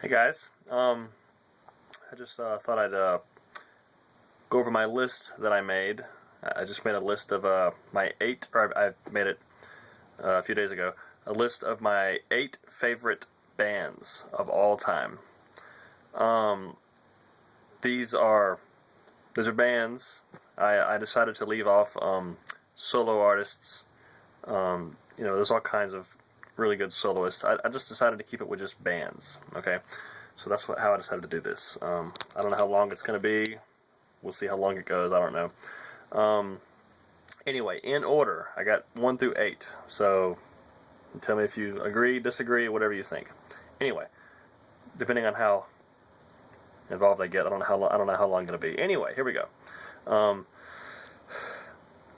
Hey guys, I just thought I'd go over my list that I made. I just made a list of my eight, or I made it a few days ago, a list of my 8 favorite bands of all time. Um, these are bands. I decided to leave off solo artists. There's all kinds of really good soloists. I just decided to keep it with just bands. Okay, so that's how I decided to do this. I don't know how long it's going to be. We'll see how long it goes. I don't know. Anyway, in order, I got 1 through 8. So tell me if you agree, disagree, whatever you think. Anyway, depending on how involved I get, I don't know how long it's going to be. Anyway, here we go.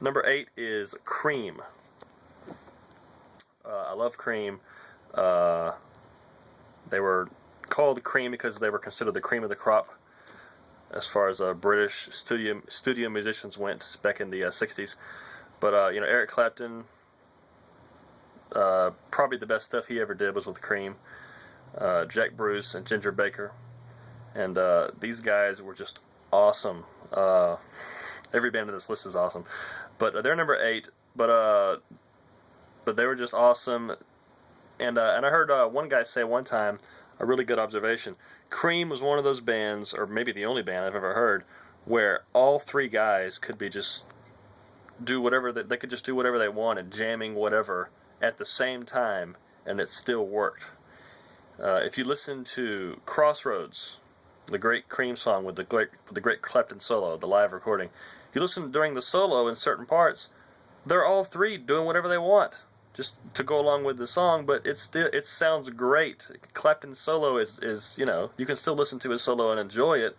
Number 8 is Cream. I love Cream. They were called Cream because they were considered the cream of the crop as far as British studio musicians went back in the 60s. But Eric Clapton, probably the best stuff he ever did was with Cream. Jack Bruce and Ginger Baker, and these guys were just awesome. Every band on this list is awesome, but they're number 8. But they were just awesome. And I heard one guy say one time, a really good observation. Cream was one of those bands, or maybe the only band I've ever heard, where all 3 guys could be just do whatever they could just do whatever they wanted, jamming whatever at the same time, and it still worked. If you listen to Crossroads, the great Cream song with the great Clapton solo, the live recording, if you listen during the solo in certain parts, they're all 3 doing whatever they want, just to go along with the song, but it sounds great. Clapton's solo is you can still listen to his solo and enjoy it,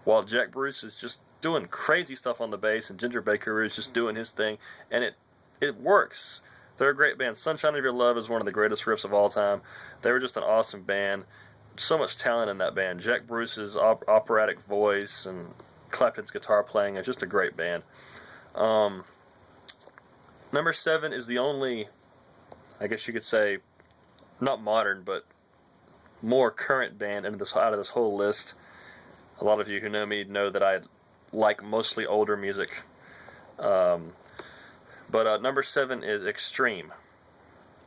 while Jack Bruce is just doing crazy stuff on the bass, and Ginger Baker is just doing his thing, and it works. They're a great band. Sunshine of Your Love is one of the greatest riffs of all time. They were just an awesome band. So much talent in that band. Jack Bruce's operatic voice and Clapton's guitar playing is just a great band. Number 7 is the only, I guess you could say, not modern, but more current band out of this whole list. A lot of you who know me know that I like mostly older music. But number 7 is Extreme.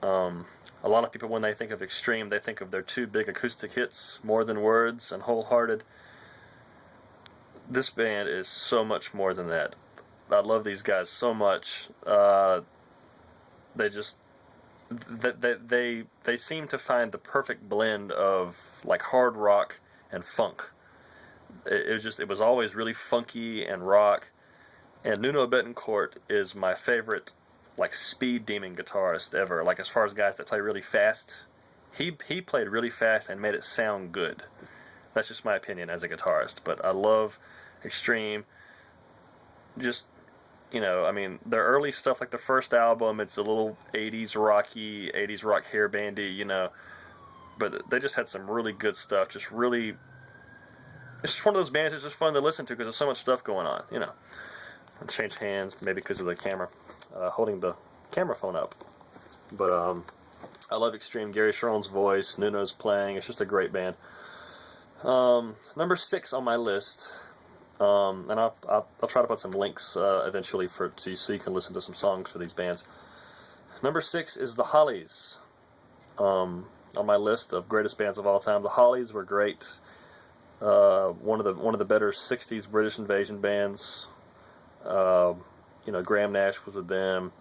A lot of people, when they think of Extreme, they think of their 2 big acoustic hits, More Than Words and Wholehearted. This band is so much more than that. I love these guys so much. They seem to find the perfect blend of like hard rock and funk. It was always really funky and rock. And Nuno Bettencourt is my favorite, like, speed demon guitarist ever. Like, as far as guys that play really fast, he played really fast and made it sound good. That's just my opinion as a guitarist. But I love Extreme. Just, their early stuff, like the first album, it's a little 80s rock hair bandy, But they just had some really good stuff. It's just one of those bands that's just fun to listen to because there's so much stuff going on, I'll change hands, maybe because of the camera, holding the camera phone up. But I love Extreme. Gary Sharon's voice, Nuno's playing. It's just a great band. Number 6 on my list, and I'll try to put some links eventually so you can listen to some songs for these bands. Number 6 is the Hollies. On my list of greatest bands of all time, the Hollies were great. One of the better '60s British invasion bands. Graham Nash was with them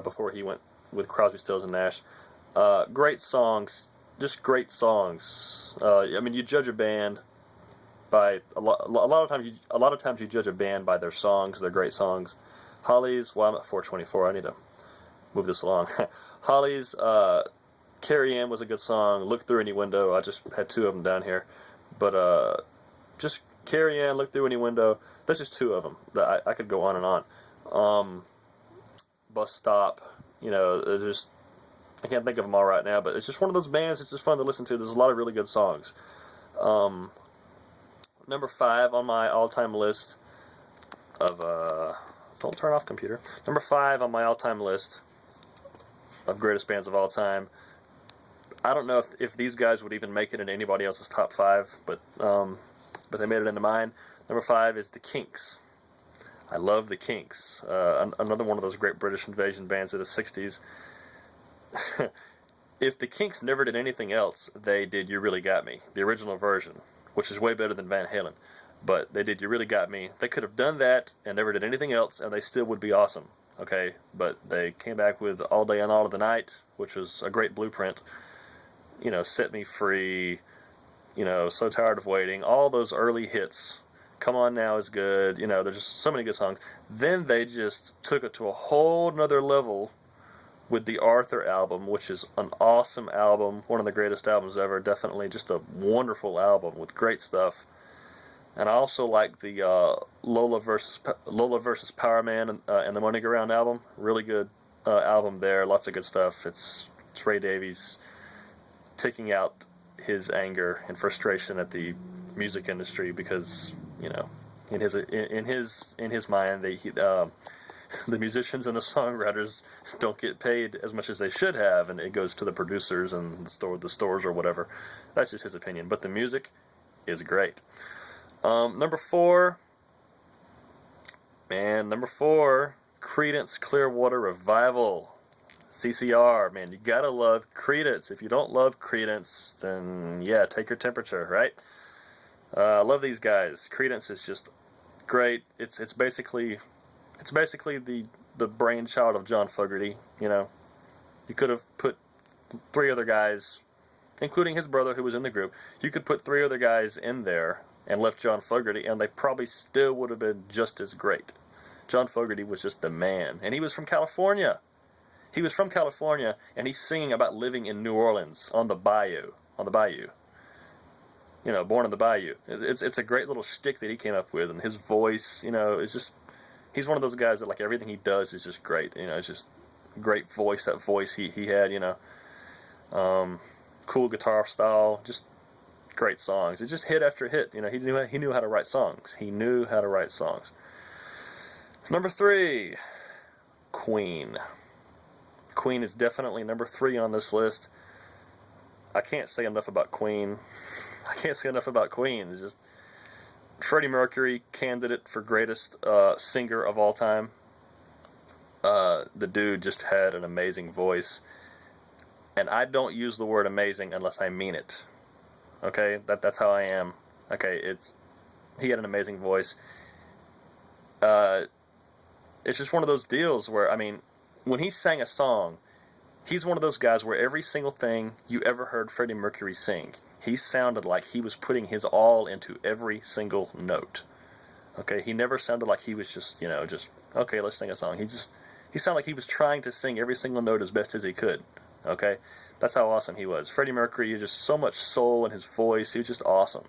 before he went with Crosby, Stills and Nash. Great songs, just great songs. You judge a band by a lot of times you judge a band by their songs, their great songs. Hollies, well, I'm at 424. I need to move this along. Hollies, Carrie Ann was a good song. Look Through Any Window. I just had 2 of them down here, but just Carrie Ann, Look Through Any Window. That's just 2 of them. I could go on and on. Bus Stop. I can't think of them all right now, but it's just one of those bands. It's just fun to listen to. There's a lot of really good songs. Number 5 on my all-time list of don't turn off computer. Number 5 on my all-time list of greatest bands of all time. I don't know if these guys would even make it in anybody else's top 5, but they made it into mine. Number 5 is the Kinks. I love the Kinks. Another one of those great British invasion bands of the 60s. If the Kinks never did anything else, they did You Really Got Me, the original version, which is way better than Van Halen. But they did You Really Got Me. They could have done that and never did anything else, and they still would be awesome. Okay, but they came back with All Day and All of the Night, which was a great blueprint. You know, Set Me Free, you know, So Tired of Waiting, all those early hits. Come On Now is good. You know, there's just so many good songs. Then they just took it to a whole nother level with the Arthur album, which is an awesome album, one of the greatest albums ever. Definitely just a wonderful album with great stuff. And I also like the Lola versus Power Man and the Money Go Round album. Really good album there. Lots of good stuff. It's Ray Davies taking out his anger and frustration at the music industry because, you know, in his mind, the musicians and the songwriters don't get paid as much as they should have, and it goes to the producers and the stores or whatever. That's just his opinion. But the music is great. Number 4, Creedence Clearwater Revival. CCR, man, you gotta love Creedence. If you don't love Creedence, then yeah, take your temperature, right? I love these guys. Creedence is just great. It's basically the brainchild of John Fogerty. You know, you could have put 3 other guys, including his brother who was in the group. You could put 3 other guys in there and left John Fogerty, and they probably still would have been just as great. John Fogerty was just the man, and he was from California. He was from California, and he's singing about living in New Orleans on the bayou. You know, born in the bayou. It's a great little shtick that he came up with, and his voice, you know, is just, he's one of those guys that, like, everything he does is just great. You know, it's just great voice. That voice he had, you know, cool guitar style, just great songs. It just hit after hit. You know, he knew how to write songs. He knew how to write songs. Number 3, Queen. Queen is definitely number 3 on this list. I can't say enough about Queen. It's just Freddie Mercury, candidate for greatest singer of all time. The dude just had an amazing voice. And I don't use the word amazing unless I mean it. Okay? That's how I am. Okay, he had an amazing voice. It's just one of those deals where, I mean, when he sang a song, he's one of those guys where every single thing you ever heard Freddie Mercury sing, he sounded like he was putting his all into every single note. Okay, he never sounded like he was just, you know, just, okay, let's sing a song. He sounded like he was trying to sing every single note as best as he could. Okay, that's how awesome he was. Freddie Mercury, had just so much soul in his voice. He was just awesome.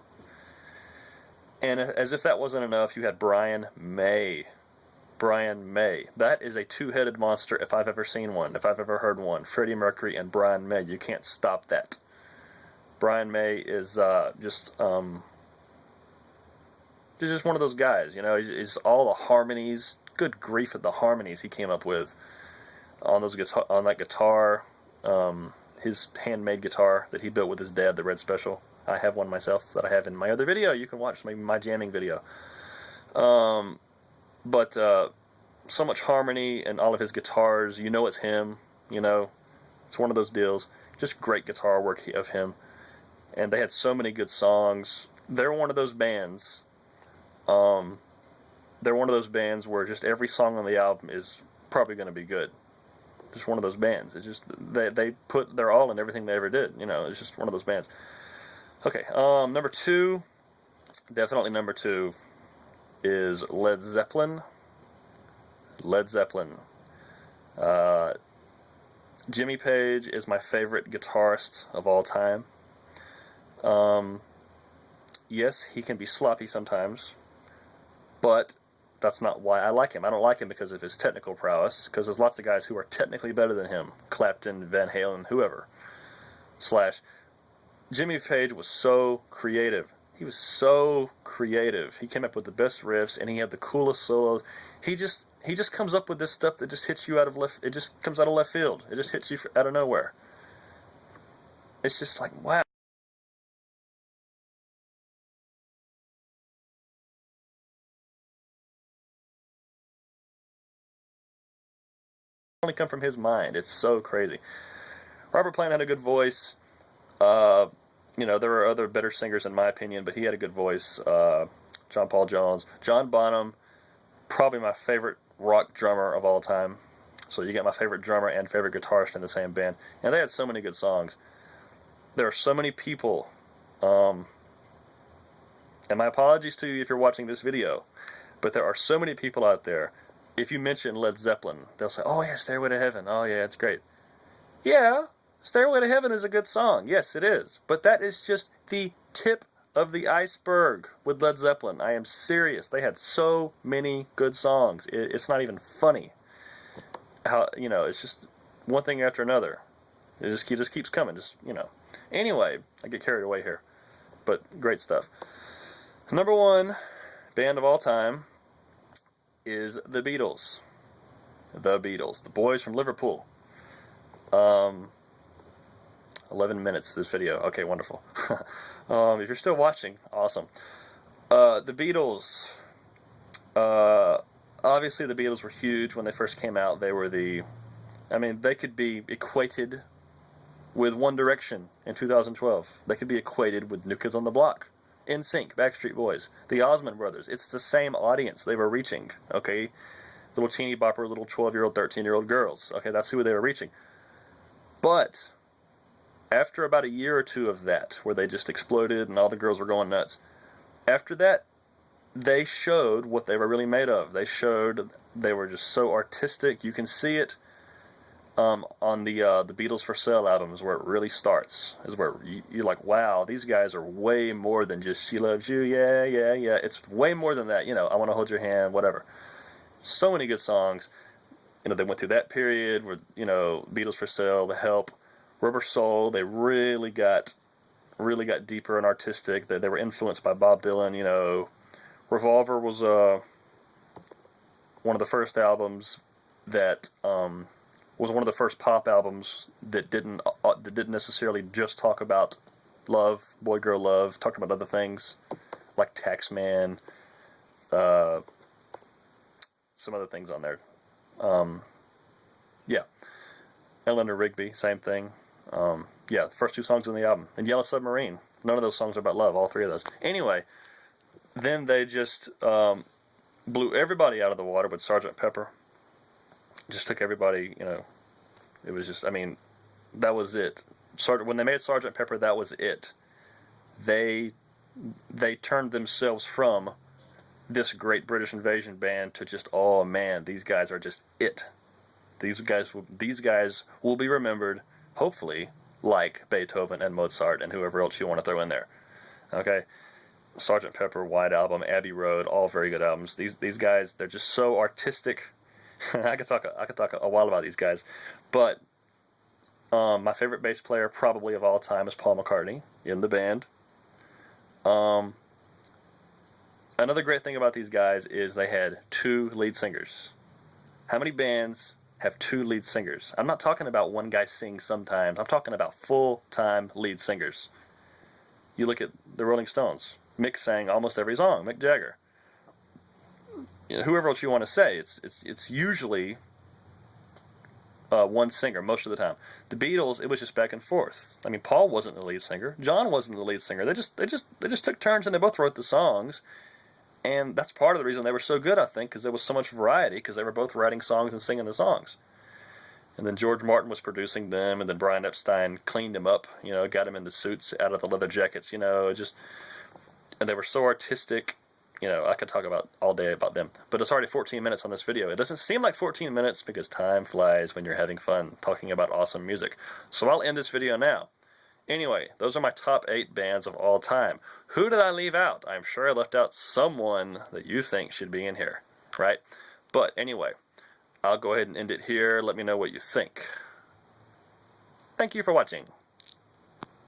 And as if that wasn't enough, you had Brian May. That is a 2-headed monster if I've ever seen one, if I've ever heard one. Freddie Mercury and Brian May. You can't stop that. Brian May is just one of those guys, you know. He's all the harmonies. Good grief at the harmonies he came up with on that guitar. His handmade guitar that he built with his dad, the Red Special. I have one myself that I have in my other video. You can watch maybe my jamming video. But so much harmony and all of his guitars, you know it's him, you know. It's one of those deals. Just great guitar work of him. And they had so many good songs. They're one of those bands. They're one of those bands where just every song on the album is probably going to be good. Just one of those bands. It's just, they put their all in everything they ever did. You know, it's just one of those bands. Okay, number 2, definitely number 2, is Led Zeppelin. Jimmy Page is my favorite guitarist of all time. Yes, he can be sloppy sometimes, but that's not why I like him. I don't like him because of his technical prowess, because there's lots of guys who are technically better than him. Clapton, Van Halen, whoever. Jimmy Page was so creative. He was so creative. He came up with the best riffs, and he had the coolest solos. He just comes up with this stuff that just hits you out of left. It just comes out of left field. It just hits you out of nowhere. It's just like, wow. Only come from his mind. It's so crazy. Robert Plant had a good voice. Uh, there were other better singers in my opinion, but he had a good voice. John Paul Jones, John Bonham, probably my favorite rock drummer of all time. So you get my favorite drummer and favorite guitarist in the same band, and they had so many good songs. There are so many people, and my apologies to you if you're watching this video, but there are so many people out there. If you mention Led Zeppelin, they'll say, "Oh yeah, Stairway to Heaven. Oh yeah, it's great." Yeah, Stairway to Heaven is a good song. Yes, it is. But that is just the tip of the iceberg with Led Zeppelin. I am serious. They had so many good songs. It's not even funny. How, it's just one thing after another. It just keeps coming. Anyway, I get carried away here. But great stuff. Number one band of all time is the Beatles. The Beatles. The boys from Liverpool. 11 minutes this video. Okay, wonderful. If you're still watching, awesome. The Beatles. Obviously, the Beatles were huge when they first came out. They were they could be equated with One Direction in 2012. They could be equated with New Kids on the Block, NSYNC, Backstreet Boys, the Osmond Brothers. It's the same audience they were reaching, okay? Little teeny bopper, little 12-year-old, 13-year-old girls. Okay, that's who they were reaching. But after about a year or two of that, where they just exploded and all the girls were going nuts, after that, they showed what they were really made of. They showed they were just so artistic. You can see it on the Beatles for Sale albums, where it really starts, is where you're like, wow, these guys are way more than just She Loves You, yeah, yeah, yeah. It's way more than that, I Want to Hold Your Hand, whatever. So many good songs. They went through that period where, Beatles for Sale, The Help, Rubber Soul. They really got deeper and artistic. They were influenced by Bob Dylan, Revolver was one of the first albums that was one of the first pop albums that didn't necessarily just talk about love, boy girl love. Talked about other things like Taxman, some other things on there. Yeah, Eleanor Rigby, same thing. The first two songs on the album. And Yellow Submarine, none of those songs are about love. All three of those. Anyway. Then they just blew everybody out of the water with Sgt. Pepper. Just took everybody, it was just, that was it. When they made Sgt. Pepper, that was it. They turned themselves from this great British invasion band to just, oh man, these guys are just it. These guys will be remembered, hopefully, like Beethoven and Mozart and whoever else you want to throw in there. Okay? Sgt. Pepper, White Album, Abbey Road, all very good albums. These guys, they're just so artistic. I could talk a while about these guys, but my favorite bass player probably of all time is Paul McCartney in the band. Another great thing about these guys is they had two lead singers. How many bands have two lead singers? I'm not talking about one guy sings sometimes. I'm talking about full-time lead singers. You look at the Rolling Stones. Mick sang almost every song. Mick Jagger. Whoever else you want to say, it's usually one singer most of the time. The Beatles, it was just back and forth. Paul wasn't the lead singer. John wasn't the lead singer. They just took turns and they both wrote the songs, and that's part of the reason they were so good, I think, because there was so much variety, because they were both writing songs and singing the songs. And then George Martin was producing them, and then Brian Epstein cleaned them up, got them in the suits out of the leather jackets, and they were so artistic. I could talk about all day about them. But it's already 14 minutes on this video. It doesn't seem like 14 minutes because time flies when you're having fun talking about awesome music. So I'll end this video now. Anyway, those are my top 8 bands of all time. Who did I leave out? I'm sure I left out someone that you think should be in here, right? But anyway, I'll go ahead and end it here. Let me know what you think. Thank you for watching.